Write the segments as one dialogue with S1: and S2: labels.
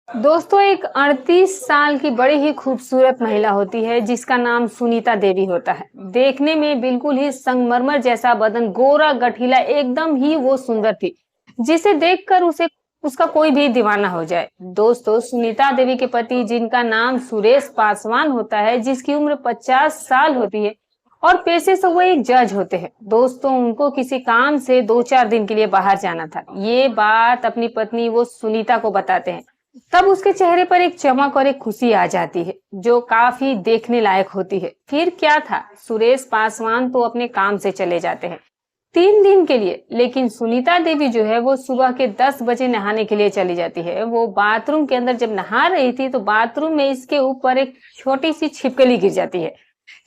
S1: दोस्तों एक 38 साल की बड़ी ही खूबसूरत महिला होती है जिसका नाम सुनीता देवी होता है। देखने में बिल्कुल ही संगमरमर जैसा बदन, गोरा गठीला, एकदम ही वो सुंदर थी जिसे देखकर उसे उसका कोई भी दीवाना हो जाए। दोस्तों सुनीता देवी के पति जिनका नाम सुरेश पासवान होता है, जिसकी उम्र 50 साल होती है और पेशे से वो एक जज होते हैं। दोस्तों उनको किसी काम से 2-4 दिन के लिए बाहर जाना था। ये बात अपनी पत्नी वो सुनीता को बताते हैं। तब उसके चेहरे पर एक चमक और एक खुशी आ जाती है जो काफी देखने लायक होती है। फिर क्या था, सुरेश पासवान तो अपने काम से चले जाते हैं 3 दिन के लिए, लेकिन सुनीता देवी जो है वो सुबह के 10 बजे नहाने के लिए चली जाती है। वो बाथरूम के अंदर जब नहा रही थी तो बाथरूम में इसके ऊपर एक छोटी सी छिपकली गिर जाती है।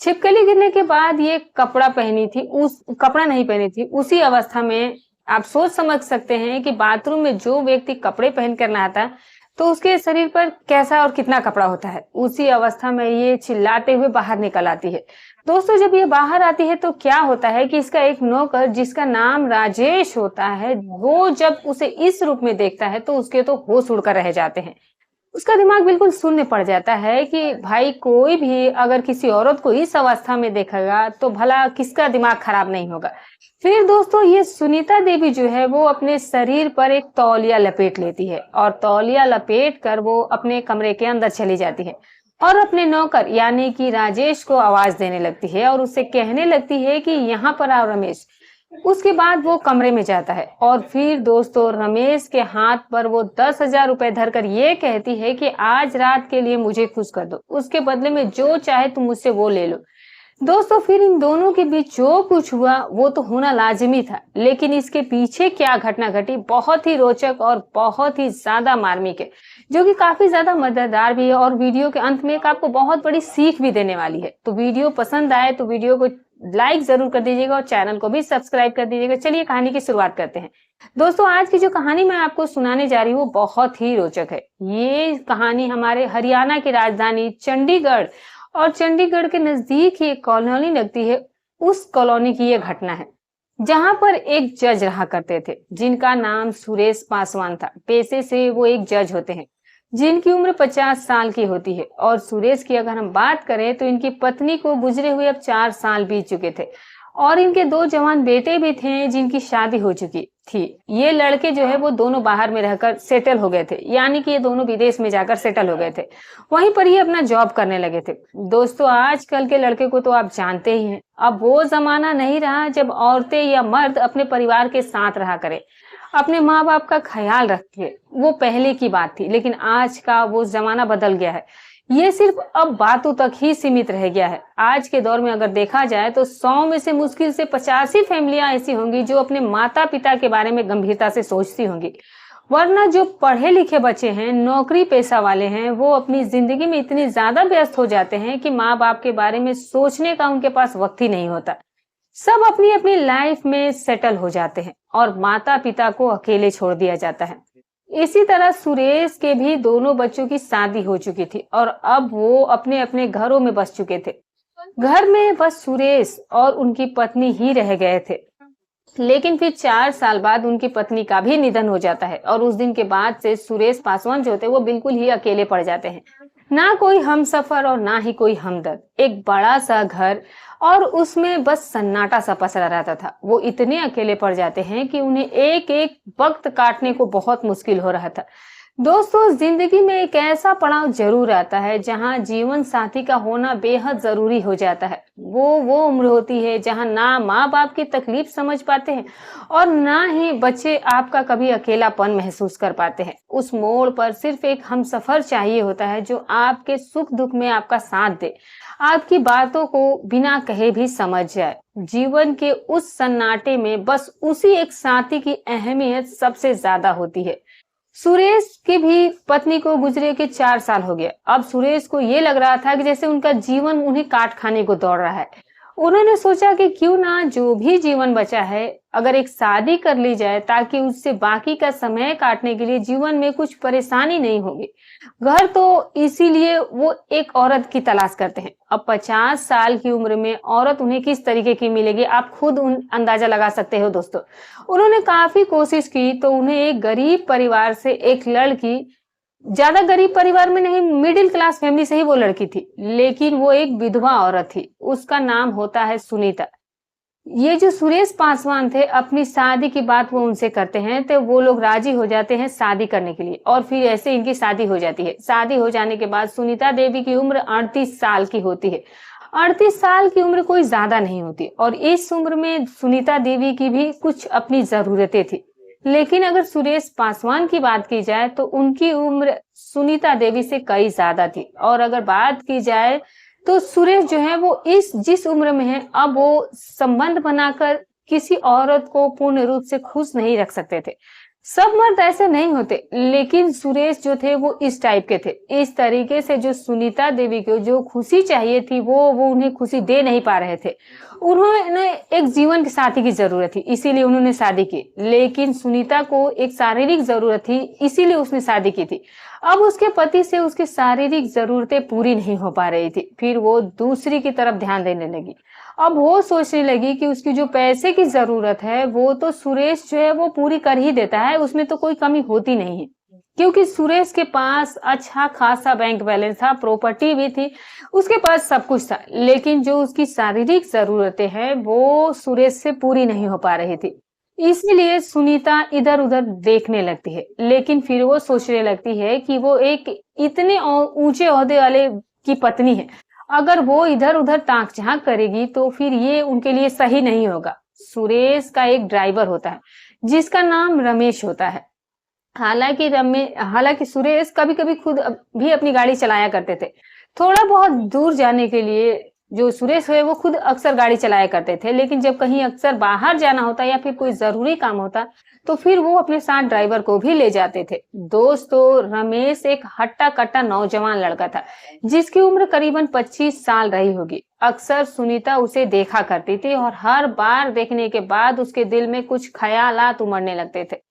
S1: छिपकली गिरने के बाद ये कपड़ा पहनी थी, उस कपड़ा नहीं पहनी थी। उसी अवस्था में आप सोच समझ सकते हैं कि बाथरूम में जो व्यक्ति कपड़े पहन कर नहाता है तो उसके शरीर पर कैसा और कितना कपड़ा होता है। उसी अवस्था में ये चिल्लाते हुए बाहर निकल आती है। दोस्तों जब ये बाहर आती है तो क्या होता है कि इसका एक नौकर जिसका नाम राजेश होता है, वो जब उसे इस रूप में देखता है तो उसके तो होश उड़कर रह जाते हैं। उसका दिमाग बिल्कुल शून्य पड़ जाता है कि भाई कोई भी अगर किसी औरत को इस अवस्था में देखेगा तो भला किसका दिमाग खराब नहीं होगा। फिर दोस्तों ये सुनीता देवी जो है वो अपने शरीर पर एक तौलिया लपेट लेती है और तौलिया लपेट कर वो अपने कमरे के अंदर चली जाती है और अपने नौकर यानी कि राजेश को आवाज देने लगती है और उससे कहने लगती है कि यहाँ पर आओ रमेश। उसके बाद वो कमरे में जाता है और फिर दोस्तों रमेश के हाथ पर वो 10,000 रुपए धरकर ये कहती है कि आज रात के लिए मुझे खुश कर दो, उसके बदले में जो चाहे तुम मुझसे वो ले लो। दोस्तों फिर इन दोनों के बीच जो कुछ हुआ वो तो होना लाजिमी था, लेकिन इसके पीछे क्या घटना घटी बहुत ही रोचक और बहुत ही ज्यादा मार्मिक है, जो कि काफी ज्यादा मजेदार भी है और वीडियो के अंत में एक आपको बहुत बड़ी सीख भी देने वाली है। तो वीडियो पसंद आए तो वीडियो को लाइक जरूर कर दीजिएगा और चैनल को भी सब्सक्राइब कर दीजिएगा। चलिए कहानी की शुरुआत करते हैं। दोस्तों आज की जो कहानी मैं आपको सुनाने जा रही हूँ वो बहुत ही रोचक है। ये कहानी हमारे हरियाणा की राजधानी चंडीगढ़ और चंडीगढ़ के नजदीक ही एक कॉलोनी लगती है, उस कॉलोनी की ये घटना है जहां पर एक जज रहा करते थे जिनका नाम सुरेश पासवान था। पेशे से वो एक जज होते हैं जिनकी उम्र 50 साल की होती है। और सुरेश की अगर हम बात करें तो इनकी पत्नी को गुजरे हुए अब 4 साल बीत चुके थे और इनके 2 जवान बेटे भी थे जिनकी शादी हो चुकी थी। ये लड़के जो है वो दोनों बाहर में रहकर सेटल हो गए थे, यानी कि ये दोनों विदेश में जाकर सेटल हो गए थे। वहीं पर ये अपना जॉब करने लगे थे। दोस्तों आजकल के लड़के को तो आप जानते ही हैं, अब वो जमाना नहीं रहा जब औरतें या मर्द अपने परिवार के साथ रहा करे, अपने माँ बाप का ख्याल रखे। वो पहले की बात थी, लेकिन आज का वो जमाना बदल गया है। ये सिर्फ अब बातों तक ही सीमित रह गया है। आज के दौर में अगर देखा जाए तो 100 में से मुश्किल से 85 ही फैमिलियां ऐसी होंगी जो अपने माता पिता के बारे में गंभीरता से सोचती होंगी। वरना जो पढ़े लिखे बच्चे हैं, नौकरी पेशा वाले हैं, वो अपनी जिंदगी में इतने ज्यादा व्यस्त हो जाते हैं कि माँ बाप के बारे में सोचने का उनके पास वक्त ही नहीं होता। सब अपनी अपनी लाइफ में सेटल हो जाते हैं और माता पिता को अकेले छोड़ दिया जाता है। इसी तरह सुरेश के भी दोनों बच्चों की शादी हो चुकी थी और अब वो अपने अपने घरों में बस चुके थे। घर में बस सुरेश और उनकी पत्नी ही रह गए थे। लेकिन फिर 4 साल बाद उनकी पत्नी का भी निधन हो जाता है और उस दिन के बाद से सुरेश पासवान जो होते हैं वो बिल्कुल ही अकेले पड़ जाते हैं। ना कोई हमसफर और ना ही कोई हमदर्द। एक बड़ा सा घर और उसमें बस सन्नाटा सा पसरा रहता था। वो इतने अकेले पड़ जाते हैं कि उन्हें एक एक वक्त काटने को बहुत मुश्किल हो रहा था। दोस्तों जिंदगी में एक ऐसा पड़ाव जरूर आता है जहां जीवन साथी का होना बेहद जरूरी हो जाता है। वो उम्र होती है जहां ना माँ बाप की तकलीफ समझ पाते हैं और ना ही बच्चे आपका कभी अकेलापन महसूस कर पाते हैं। उस मोड़ पर सिर्फ एक हमसफर चाहिए होता है जो आपके सुख दुख में आपका साथ दे, आपकी बातों को बिना कहे भी समझ जाए। जीवन के उस सन्नाटे में बस उसी एक साथी की अहमियत सबसे ज्यादा होती है। सुरेश की भी पत्नी को गुजरे के 4 साल हो गए। अब सुरेश को ये लग रहा था कि जैसे उनका जीवन उन्हें काट खाने को दौड़ रहा है। उन्होंने सोचा कि क्यों ना जो भी जीवन बचा है अगर एक शादी कर ली जाए ताकि उससे बाकी का समय काटने के लिए जीवन में कुछ परेशानी नहीं होगी। घर तो इसीलिए वो एक औरत की तलाश करते हैं। अब 50 साल की उम्र में औरत उन्हें किस तरीके की मिलेगी आप खुद अंदाजा लगा सकते हो। दोस्तों उन्होंने काफी कोशिश की तो उन्हें एक गरीब परिवार से एक लड़की ज्यादा गरीब परिवार में नहीं, मिडिल क्लास फैमिली से ही वो लड़की थी, लेकिन वो एक विधवा औरत थी। उसका नाम होता है सुनीता। ये जो सुरेश पासवान थे, अपनी शादी की बात वो उनसे करते हैं तो वो लोग राजी हो जाते हैं शादी करने के लिए, और फिर ऐसे इनकी शादी हो जाती है। शादी हो जाने के बाद सुनीता देवी की उम्र 38 साल की होती है। 38 साल की उम्र कोई ज्यादा नहीं होती, और इस उम्र में सुनीता देवी की भी कुछ अपनी जरूरतें थी। लेकिन अगर सुरेश पासवान की बात की जाए तो उनकी उम्र सुनीता देवी से कई ज्यादा थी। और अगर बात की जाए तो सुरेश जो है वो इस जिस उम्र में है, अब वो संबंध बनाकर किसी औरत को पूर्ण रूप से खुश नहीं रख सकते थे। सब मर्द ऐसे नहीं होते, लेकिन सुरेश जो थे वो इस टाइप के थे। इस तरीके से जो सुनीता देवी को जो खुशी चाहिए थी वो उन्हें खुशी दे नहीं पा रहे थे। उन्होंने एक जीवन के साथी की जरूरत थी, इसीलिए उन्होंने शादी की। लेकिन सुनीता को एक शारीरिक जरूरत थी, इसीलिए उसने शादी की थी। अब उसके पति से उसकी शारीरिक जरूरतें पूरी नहीं हो पा रही थी, फिर वो दूसरी की तरफ ध्यान देने लगी। अब वो सोचने लगी कि उसकी जो पैसे की जरूरत है वो तो सुरेश जो है वो पूरी कर ही देता है, उसमें तो कोई कमी होती नहीं है। क्योंकि सुरेश के पास अच्छा खासा बैंक बैलेंस था, प्रॉपर्टी भी थी, उसके पास सब कुछ था। लेकिन जो उसकी शारीरिक जरूरतें हैं वो सुरेश से पूरी नहीं हो पा रही थी। इसीलिए सुनीता इधर उधर देखने लगती है, लेकिन फिर वो सोचने लगती है कि वो एक इतने ऊंचे ओहदे वाले की पत्नी है, अगर वो इधर उधर ताक झांक करेगी तो फिर ये उनके लिए सही नहीं होगा। सुरेश का एक ड्राइवर होता है जिसका नाम रमेश होता है। हालांकि सुरेश कभी कभी खुद भी अपनी गाड़ी चलाया करते थे। थोड़ा बहुत दूर जाने के लिए जो सुरेश है वो खुद अक्सर गाड़ी चलाया करते थे, लेकिन जब कहीं अक्सर बाहर जाना होता या फिर कोई जरूरी काम होता तो फिर वो अपने साथ ड्राइवर को भी ले जाते थे। दोस्तों, रमेश एक हट्टा कट्टा नौजवान लड़का था जिसकी उम्र करीबन 25 साल रही होगी। अक्सर सुनीता उसे देखा करती थी और हर बार देखने के बाद उसके दिल में कुछ ख्यालात उमड़ने लगते थे।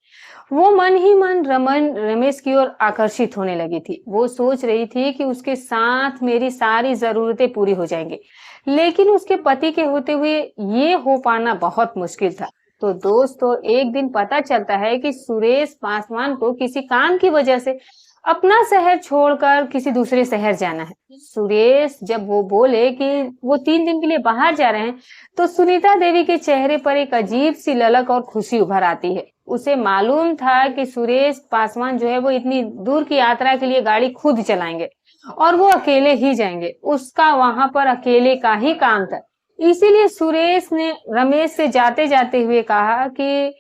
S1: वो मन ही मन रमेश की ओर आकर्षित होने लगी थी। वो सोच रही थी कि उसके साथ मेरी सारी जरूरतें पूरी हो जाएंगी, लेकिन उसके पति के होते हुए ये हो पाना बहुत मुश्किल था। तो दोस्तों, एक दिन पता चलता है कि सुरेश पासवान को किसी काम की वजह से अपना शहर छोड़कर किसी दूसरे शहर जाना है। सुरेश जब वो बोले कि वो 3 दिन के लिए बाहर जा रहे हैं, तो सुनीता देवी के चेहरे पर एक अजीब सी ललक और खुशी उभर आती है। उसे मालूम था कि सुरेश पासवान जो है वो इतनी दूर की यात्रा के लिए गाड़ी खुद चलाएंगे और वो अकेले ही जाएंगे। उसका वहां पर अकेले का ही काम था। इसीलिए सुरेश ने रमेश से जाते जाते हुए कहा कि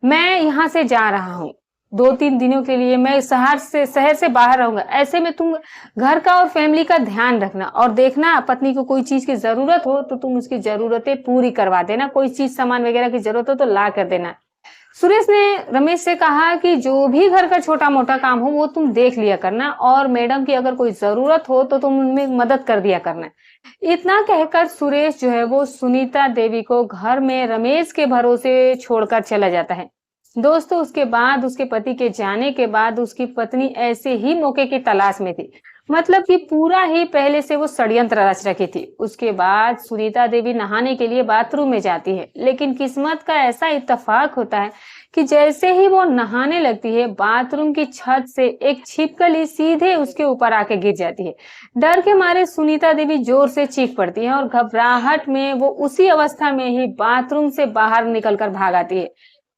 S1: मैं यहाँ से जा रहा हूँ, 2-3 दिनों के लिए मैं शहर से बाहर रहूंगा। ऐसे में तुम घर का और फैमिली का ध्यान रखना, और देखना पत्नी को कोई चीज की जरूरत हो तो तुम उसकी जरूरतें पूरी करवा देना, कोई चीज सामान वगैरह की जरूरत हो तो ला कर देना। सुरेश ने रमेश से कहा कि जो भी घर का छोटा मोटा काम हो वो तुम देख लिया करना, और मैडम की अगर कोई जरूरत हो तो तुम उनमें मदद कर दिया करना। इतना कहकर सुरेश जो है वो सुनीता देवी को घर में रमेश के भरोसे छोड़कर चला जाता है। दोस्तों, उसके बाद उसके पति के जाने के बाद उसकी पत्नी ऐसे ही मौके की तलाश में थी, मतलब कि पूरा ही पहले से वो षड्यंत्र रच रखी थी। उसके बाद सुनीता देवी नहाने के लिए बाथरूम में जाती है, लेकिन किस्मत का ऐसा इत्तेफाक होता है कि जैसे ही वो नहाने लगती है, बाथरूम की छत से एक छिपकली सीधे उसके ऊपर आके गिर जाती है। डर के मारे सुनीता देवी जोर से चीख पड़ती है और घबराहट में वो उसी अवस्था में ही बाथरूम से बाहर निकलकर भाग आती है।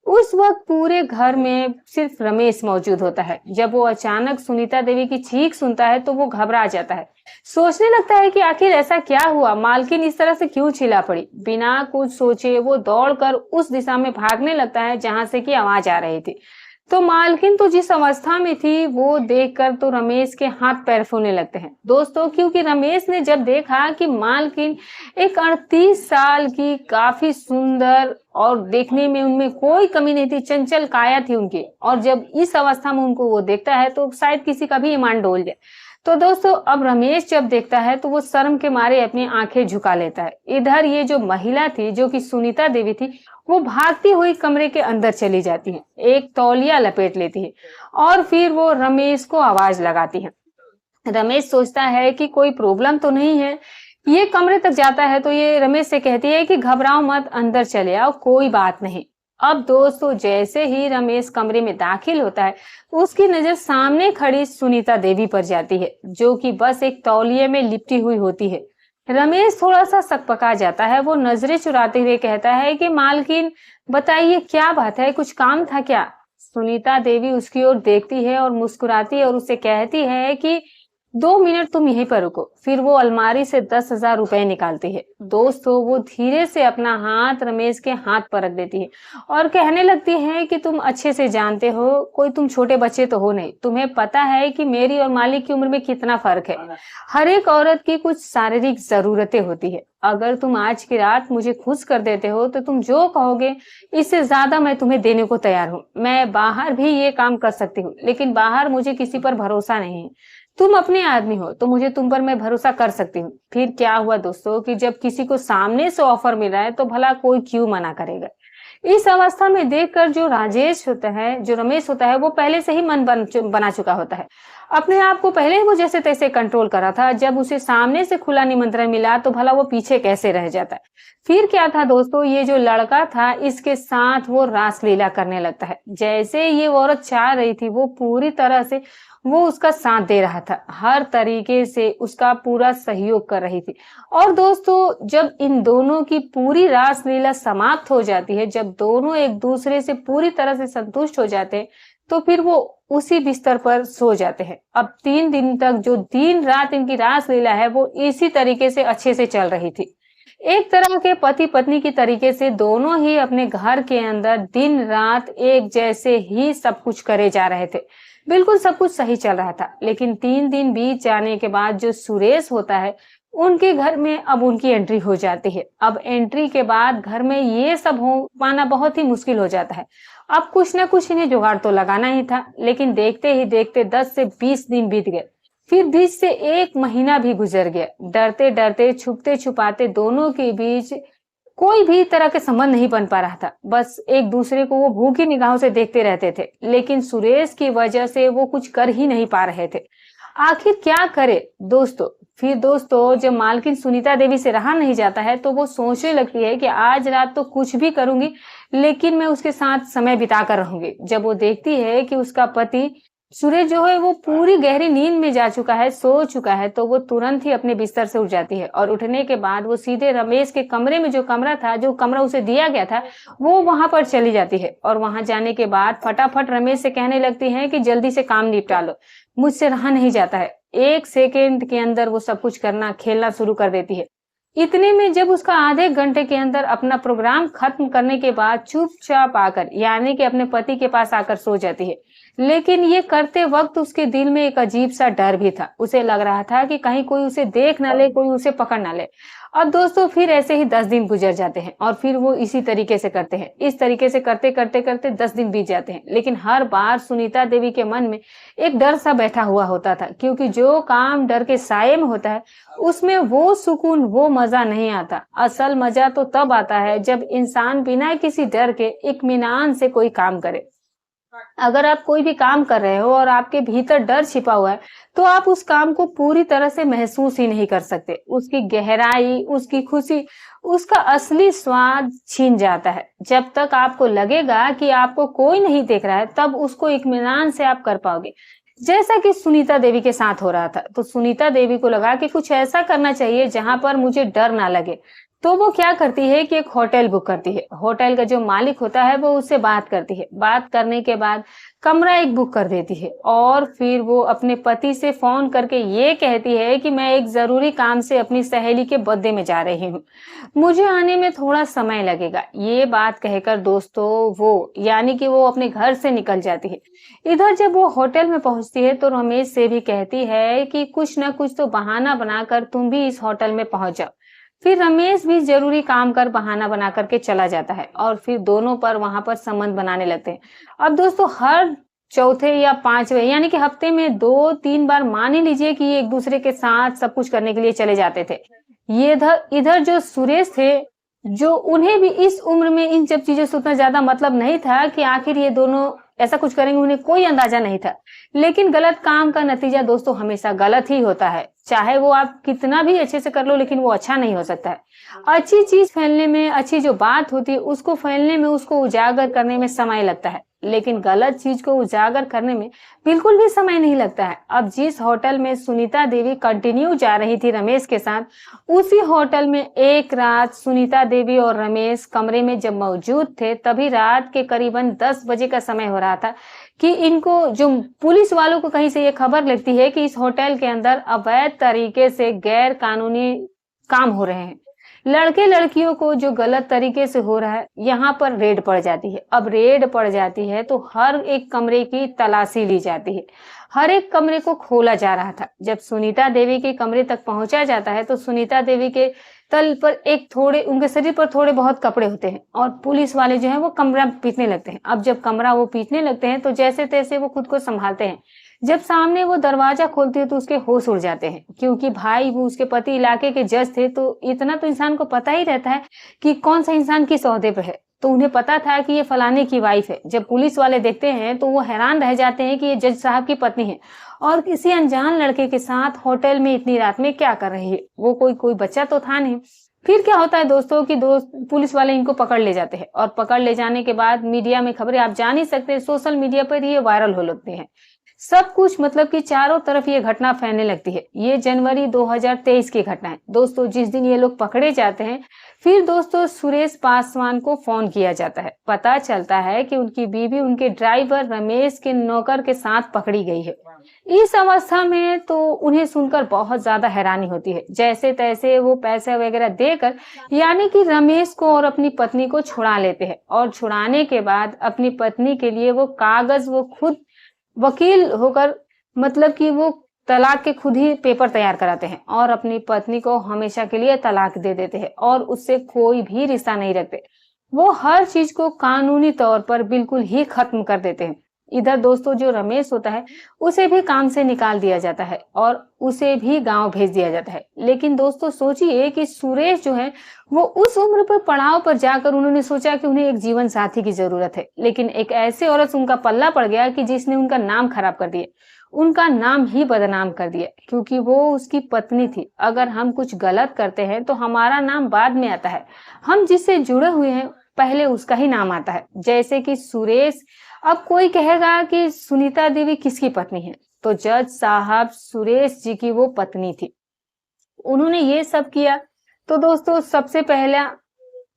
S1: उस वक्त पूरे घर में सिर्फ रमेश मौजूद होता है। जब वो अचानक सुनीता देवी की चीख सुनता है तो वो घबरा जाता है, सोचने लगता है कि आखिर ऐसा क्या हुआ, मालकिन इस तरह से क्यों चिल्ला पड़ी। बिना कुछ सोचे वो दौड़कर उस दिशा में भागने लगता है जहां से कि आवाज आ रही थी। तो मालकिन तो जिस अवस्था में थी वो देखकर तो रमेश के हाथ पैर फूलने लगते हैं। दोस्तों, क्योंकि रमेश ने जब देखा कि मालकिन एक 38 साल की काफी सुंदर और देखने में उनमें कोई कमी नहीं थी, चंचल काया थी उनकी, और जब इस अवस्था में उनको वो देखता है तो शायद किसी का भी ईमान डोल जाए। तो दोस्तों, अब रमेश जब देखता है तो वो शर्म के मारे अपनी आंखें झुका लेता है। इधर ये जो महिला थी, जो कि सुनीता देवी थी, वो भागती हुई कमरे के अंदर चली जाती है, एक तौलिया लपेट लेती है और फिर वो रमेश को आवाज लगाती है। रमेश सोचता है कि कोई प्रॉब्लम तो नहीं है। ये कमरे तक जाता है तो ये रमेश से कहती है कि घबराओ मत, अंदर चले आओ, कोई बात नहीं। अब दोस्तों जैसे ही रमेश कमरे में दाखिल होता है, उसकी नजर सामने खड़ी सुनीता देवी पर जाती है, जो कि बस एक तौलिए में लिपटी हुई होती है। रमेश थोड़ा सा सकपका जाता है। वो नजरें चुराते हुए कहता है कि मालकिन, बताइए क्या बात है, कुछ काम था क्या? सुनीता देवी उसकी ओर देखती है और मुस्कुराती है और उसे कहती है कि 2 मिनट तुम यहीं पर रुको। फिर वो अलमारी से 10,000 रुपए निकालती है। दोस्तों वो धीरे से अपना हाथ रमेश के हाथ पर रख देती है और कहने लगती है कि तुम अच्छे से जानते हो, कोई तुम छोटे बच्चे तो हो नहीं। तुम्हें पता है कि मेरी और मालिक की उम्र में कितना फर्क है। हर एक औरत की कुछ शारीरिक जरूरतें होती है। अगर तुम आज की रात मुझे खुश कर देते हो तो तुम जो कहोगे इससे ज्यादा मैं तुम्हें देने को तैयार हूँ। मैं बाहर भी ये काम कर सकती हूँ, लेकिन बाहर मुझे किसी पर भरोसा नहीं है। तुम अपने आदमी हो तो मुझे तुम पर मैं भरोसा कर सकती हूँ। फिर क्या हुआ दोस्तों कि जब किसी को सामने से ऑफर मिला है तो भला कोई क्यों मना करेगा। इस अवस्था में देखकर जो राजेश होता है, जो रमेश होता है, वो पहले से ही बना चुका होता है। अपने आप को पहले ही वो जैसे तैसे कंट्रोल करा था। जब उसे सामने से खुला निमंत्रण मिला तो भला वो पीछे कैसे रह जाता है। फिर क्या था दोस्तों, ये जो लड़का था इसके साथ वो रासलीला करने लगता है। जैसे ये औरत चाह रही थी वो पूरी तरह से वो उसका साथ दे रहा था, हर तरीके से उसका पूरा सहयोग कर रही थी। और दोस्तों जब इन दोनों की पूरी रासलीला समाप्त हो जाती है, जब दोनों एक दूसरे से पूरी तरह से संतुष्ट हो जाते हैं, तो फिर वो उसी बिस्तर पर सो जाते हैं। अब 3 दिन तक जो दिन रात इनकी रासलीला है वो इसी तरीके से अच्छे से चल रही थी। एक तरह के पति पत्नी की तरीके से दोनों ही अपने घर के अंदर दिन रात एक जैसे ही सब कुछ करे जा रहे थे। बिल्कुल सब कुछ सही चल रहा था। लेकिन 3 दिन बीत जाने के बाद जो सुरेश होता है, उनके घर में अब उनकी एंट्री हो जाती है। अब एंट्री के बाद घर में ये सब हो पाना बहुत ही मुश्किल हो जाता है। अब कुछ ना कुछ इन्हें जुगाड़ तो लगाना ही था। लेकिन देखते ही देखते 10 से 20 दिन बीत गए। फिर बीच से 1 महीना भी गुजर गया। डरते डरते छुपते छुपाते दोनों के बीच कोई भी तरह के संबंध नहीं बन पा रहा था। बस एक दूसरे को वो भूखी निगाहों से देखते रहते थे। लेकिन सुरेश की वजह से वो कुछ कर ही नहीं पा रहे थे। आखिर क्या करे दोस्तों। फिर दोस्तों जब मालकिन सुनीता देवी से रहा नहीं जाता है तो वो सोचने लगती है कि आज रात तो कुछ भी करूंगी, लेकिन मैं उसके साथ समय बिता कर रहूंगी। जब वो देखती है कि उसका पति सूरज जो है वो पूरी गहरी नींद में जा चुका है, सो चुका है, तो वो तुरंत ही अपने बिस्तर से उठ जाती है। और उठने के बाद वो सीधे रमेश के कमरे में, जो कमरा उसे दिया गया था, वो वहां पर चली जाती है। और वहां जाने के बाद फटाफट रमेश से कहने लगती है कि जल्दी से काम निपटा लो, मुझसे रहा नहीं जाता है। 1 सेकेंड के अंदर वो सब कुछ करना, खेलना शुरू कर देती है। इतने में जब उसका आधे घंटे के अंदर अपना प्रोग्राम खत्म करने के बाद चुपचाप आकर, यानी कि अपने पति के पास आकर सो जाती है। लेकिन ये करते वक्त उसके दिल में एक अजीब सा डर भी था। उसे लग रहा था कि कहीं कोई उसे देख ना ले, कोई उसे पकड़ ना ले। अब दोस्तों फिर ऐसे ही 10 दिन गुजर जाते हैं और फिर वो इसी तरीके से करते हैं। इस तरीके से करते करते करते 10 दिन बीत जाते हैं। लेकिन हर बार सुनीता देवी के मन में एक डर सा बैठा हुआ होता था, क्योंकि जो काम डर के साये में होता है उसमें वो सुकून, वो मजा नहीं आता। असल मजा तो तब आता है जब इंसान बिना किसी डर के इत्मीनान से कोई काम करे। अगर आप कोई भी काम कर रहे हो और आपके भीतर डर छिपा हुआ है, तो आप उस काम को पूरी तरह से महसूस ही नहीं कर सकते। उसकी गहराई, उसकी खुशी, उसका असली स्वाद छीन जाता है। जब तक आपको लगेगा कि आपको कोई नहीं देख रहा है, तब उसको इत्मीनान से आप कर पाओगे। जैसा कि सुनीता देवी के साथ हो रहा था। तो सुनीता देवी को लगा कि कुछ ऐसा करना चाहिए जहां पर मुझे डर ना लगे। तो वो क्या करती है कि एक होटल बुक करती है। होटल का जो मालिक होता है वो उससे बात करती है। बात करने के बाद कमरा एक बुक कर देती है और फिर वो अपने पति से फोन करके ये कहती है कि मैं एक जरूरी काम से अपनी सहेली के बर्थडे में जा रही हूँ, मुझे आने में थोड़ा समय लगेगा। ये बात कहकर दोस्तों वो, यानी कि वो अपने घर से निकल जाती है। इधर जब वो होटल में पहुंचती है तो रमेश से भी कहती है कि कुछ ना कुछ तो बहाना बनाकर तुम भी इस होटल में पहुंच जाओ। फिर रमेश भी जरूरी काम कर बहाना बना करके चला जाता है और फिर दोनों पर वहां पर संबंध बनाने लगते हैं। अब दोस्तों हर चौथे या पांचवे, यानी कि हफ्ते में 2-3 बार मान ही लीजिए कि ये एक दूसरे के साथ सब कुछ करने के लिए चले जाते थे। ये इधर जो सुरेश थे, जो उन्हें भी इस उम्र में इन सब चीजों से उतना ज्यादा मतलब नहीं था कि आखिर ये दोनों ऐसा कुछ करेंगे, उन्हें कोई अंदाजा नहीं था। लेकिन गलत काम का नतीजा दोस्तों हमेशा गलत ही होता है। चाहे वो आप कितना भी अच्छे से कर लो, लेकिन वो अच्छा नहीं हो सकता है। अच्छी चीज फैलने में, अच्छी जो बात होती है उसको फैलने में, उसको उजागर करने में समय लगता है, लेकिन गलत चीज को उजागर करने में बिल्कुल भी समय नहीं लगता है। अब जिस होटल में सुनीता देवी कंटिन्यू जा रही थी रमेश के साथ, उसी होटल में एक रात सुनीता देवी और रमेश कमरे में जब मौजूद थे, तभी रात के करीबन 10 बजे का समय हो रहा था कि इनको, जो पुलिस वालों को कहीं से ये खबर लगती है कि इस होटल के अंदर अवैध तरीके से गैर कानूनी काम हो रहे हैं। लड़के लड़कियों को जो गलत तरीके से हो रहा है, यहाँ पर रेड पड़ जाती है। अब रेड पड़ जाती है तो हर एक कमरे की तलाशी ली जाती है, हर एक कमरे को खोला जा रहा था। जब सुनीता देवी के कमरे तक पहुंचा जाता है तो सुनीता देवी के तल पर एक थोड़े, उनके शरीर पर थोड़े बहुत कपड़े होते हैं और पुलिस वाले जो है वो कमरा पीटने लगते हैं। अब जब कमरा वो पीटने लगते हैं तो जैसे तैसे वो खुद को संभालते हैं। जब सामने वो दरवाजा खोलती है तो उसके होश उड़ जाते हैं, क्योंकि भाई वो उसके पति इलाके के जज थे, तो इतना तो इंसान को पता ही रहता है कि कौन सा इंसान किस ओहदे पे है। तो उन्हें पता था कि ये फलाने की वाइफ है। जब पुलिस वाले देखते हैं तो वो हैरान रह जाते हैं कि ये जज साहब की पत्नी है और किसी अनजान लड़के के साथ होटल में इतनी रात में क्या कर रही है। वो कोई बच्चा तो था नहीं। फिर क्या होता है दोस्तों कि दोस्त पुलिस वाले इनको पकड़ ले जाते हैं और पकड़ ले जाने के बाद मीडिया में खबरें, आप जान ही सकते हैं, सोशल मीडिया पर ये वायरल हो लगती हैं। सब कुछ मतलब कि चारों तरफ ये घटना फैलने लगती है। ये जनवरी 2023 की घटना है दोस्तों, जिस दिन ये लोग पकड़े जाते हैं। फिर दोस्तों सुरेश पासवान को फोन किया जाता है। पता चलता है कि उनकी बीवी उनके ड्राइवर रमेश के नौकर के साथ पकड़ी गई है। इस अवस्था में तो उन्हें सुनकर बहुत ज्यादा हैरानी होती है। जैसे तैसे वो पैसे वगैरह देकर यानी कि रमेश को और अपनी पत्नी को छुड़ा लेते हैं और छुड़ाने के बाद अपनी पत्नी के लिए वो कागज, वो खुद वकील होकर, मतलब कि वो तलाक के खुद ही पेपर तैयार कराते हैं और अपनी पत्नी को हमेशा के लिए तलाक दे देते हैं और उससे कोई भी रिश्ता नहीं रखते। वो हर चीज को कानूनी तौर पर बिल्कुल ही खत्म कर देते हैं। इधर दोस्तों जो रमेश होता है उसे भी काम से निकाल दिया जाता है और उसे भी गांव भेज दिया जाता है। लेकिन दोस्तों सोचिए कि सुरेश जो है वो उस उम्र पर, पड़ाव पर जाकर उन्होंने सोचा कि उन्हें एक जीवन साथी की जरूरत है, लेकिन एक ऐसे औरत से उनका पल्ला पड़ गया कि जिसने उनका नाम खराब कर दिया, उनका नाम ही बदनाम कर दिया, क्योंकि वो उसकी पत्नी थी। अगर हम कुछ गलत करते हैं तो हमारा नाम बाद में आता है, हम जिससे जुड़े हुए हैं पहले उसका ही नाम आता है। जैसे कि सुरेश, अब कोई कहेगा कि सुनीता देवी किसकी पत्नी है, तो जज साहब सुरेश जी की वो पत्नी थी। उन्होंने ये सब किया तो दोस्तों सबसे पहला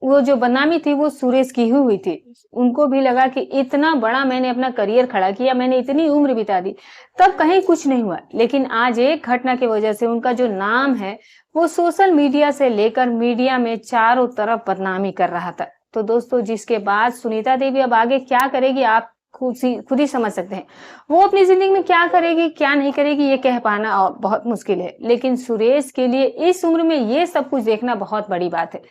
S1: वो जो बदनामी थी वो सुरेश की ही हुई थी। उनको भी लगा कि इतना बड़ा मैंने अपना करियर खड़ा किया, मैंने इतनी उम्र बिता दी, तब कहीं कुछ नहीं हुआ। लेकिन आज एक घटना की वजह से उनका जो नाम है वो सोशल मीडिया से लेकर मीडिया में चारों तरफ बदनामी कर रहा था। तो दोस्तों जिसके बाद सुनीता देवी अब आगे क्या करेगी आप खुद ही समझ सकते हैं। वो अपनी जिंदगी में क्या करेगी क्या नहीं करेगी ये कह पाना बहुत मुश्किल है, लेकिन सुरेश के लिए इस उम्र में ये सब कुछ देखना बहुत बड़ी बात है।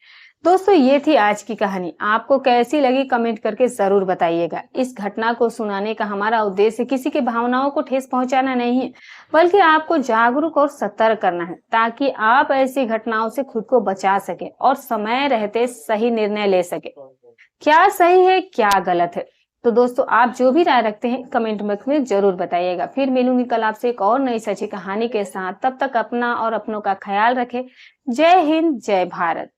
S1: दोस्तों ये थी आज की कहानी, आपको कैसी लगी कमेंट करके जरूर बताइएगा। इस घटना को सुनाने का हमारा उद्देश्य किसी की भावनाओं को ठेस पहुंचाना नहीं है, बल्कि आपको जागरूक और सतर्क करना है, ताकि आप ऐसी घटनाओं से खुद को बचा सके और समय रहते सही निर्णय ले सके। क्या सही है क्या गलत है, तो दोस्तों आप जो भी राय रखते हैं कमेंट बॉक्स में जरूर बताइएगा। फिर मिलूंगी कल आपसे एक और नई सच्ची कहानी के साथ। तब तक अपना और अपनों का ख्याल रखें। जय हिंद, जय भारत।